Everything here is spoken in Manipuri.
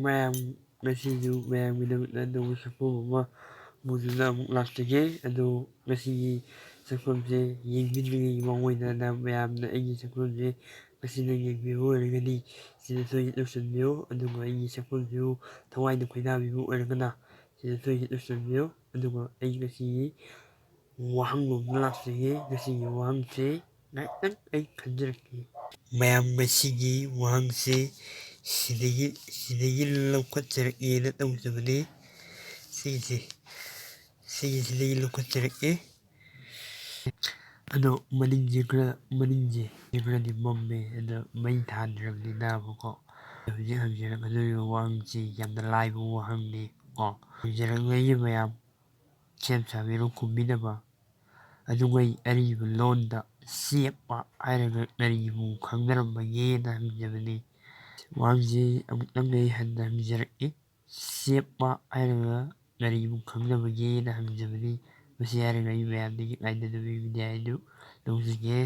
ꯃꯌꯥꯝ ꯉꯁꯤꯁꯨ ꯃꯌꯥꯝꯒꯤꯗꯃꯛꯇ ꯑꯅꯧꯕ ꯁꯛꯐꯝ ꯑꯃ ꯄꯨꯗꯨꯅ ꯑꯃꯨꯛ ꯂꯥꯛꯆꯒꯦ ꯑꯗꯣ ꯉꯁꯤꯒꯤ ꯁꯛꯐꯝꯁꯦ ꯌꯦꯡꯕꯤꯗ꯭ꯔꯤꯉꯩꯒꯤ ꯃꯥꯡꯑꯣꯏꯅꯅ ꯃꯌꯥꯝꯅ ꯑꯩꯒꯤ ꯁꯛꯐꯝꯁꯦ ꯉꯁꯤꯅ ꯌꯦꯡꯕꯤꯕ ꯑꯣꯏꯔꯒꯗꯤ ꯁꯤꯗ ꯍꯤꯠ ꯂꯧꯁꯟꯕꯤꯌꯨ ꯑꯗꯨꯒ ꯑꯩꯒꯤ ꯁꯛꯐꯝꯁꯨ ꯊꯋꯥꯏꯅ ꯈꯣꯏꯗꯥꯕꯤꯕ ꯑꯣꯏꯔꯒꯅ ꯁꯤꯗ ꯍꯤꯠ ꯂꯧꯁꯟꯕꯤꯌꯨ ꯑꯗꯨꯒ ꯑꯩ ꯉꯁꯤꯒꯤ ꯋꯥꯍꯪꯂꯣꯝꯗ ꯂꯥꯛꯆꯒꯦ ꯉꯁꯤꯒꯤ ꯋꯥꯍꯪꯁꯦ ꯉꯥꯏꯍꯥꯛꯇꯪ ꯑꯩ ꯈꯟꯖꯔꯛꯀꯦ ꯃꯌꯥꯝ ꯉꯁꯤꯒꯤ ꯋꯥꯍꯪꯁꯦ ꯁꯤꯗꯒꯤ ꯂꯧꯈꯠꯆꯔꯛꯑꯦꯅ ꯇꯧꯖꯕꯅꯦ ꯁꯤꯒꯤꯁꯤꯗꯒꯤ ꯂꯧꯈꯠꯆꯔꯛꯑꯦ ꯑꯗꯣ ꯃꯅꯤꯡꯁꯦ ꯈꯔꯗꯤ ꯃꯝꯃꯦ ꯑꯗ ꯃꯩ ꯊꯥꯟꯗ꯭ꯔꯕꯅꯤꯅꯕꯀꯣ ꯍꯧꯖꯤꯛ ꯍꯪꯖꯔꯛꯀꯗꯧꯔꯤꯕ ꯋꯥꯍꯪꯁꯤ ꯌꯥꯝꯅ ꯂꯥꯏꯕ ꯋꯥꯍꯪꯅꯤ ꯀꯣ ꯍꯪꯖꯔꯛꯂꯤꯕ ꯃꯌꯥꯝ ꯁꯦꯝ ꯁꯥꯕꯤꯔꯣ ꯈꯨꯝꯕꯤꯅꯕ ꯑꯗꯨꯒꯩ ꯑꯔꯤꯕ ꯂꯣꯟꯗ ꯆꯦꯞꯄ ꯍꯥꯏꯔꯒ ꯀꯔꯤꯕꯨ ꯈꯪꯅꯔꯝꯕꯒꯦꯅ ꯍꯪꯖꯕꯅꯤ ꯋꯥꯍꯪꯁꯤ ꯑꯃꯨꯛꯇꯪ ꯑꯩ ꯍꯟꯅ ꯍꯪꯖꯔꯛꯏ ꯆꯦꯞꯄ ꯍꯥꯏꯔꯒ ꯀꯔꯤꯕꯨ ꯈꯪꯅꯕꯒꯦꯅ ꯍꯪꯖꯕꯅꯤ ꯃꯁꯤ ꯍꯥꯏꯔꯒ ꯑꯩ ꯃꯌꯥꯝꯗꯒꯤ ꯉꯥꯏꯗꯅꯕ ꯕꯤꯗꯥꯏ ꯑꯗꯨ ꯂꯧꯖꯒꯦ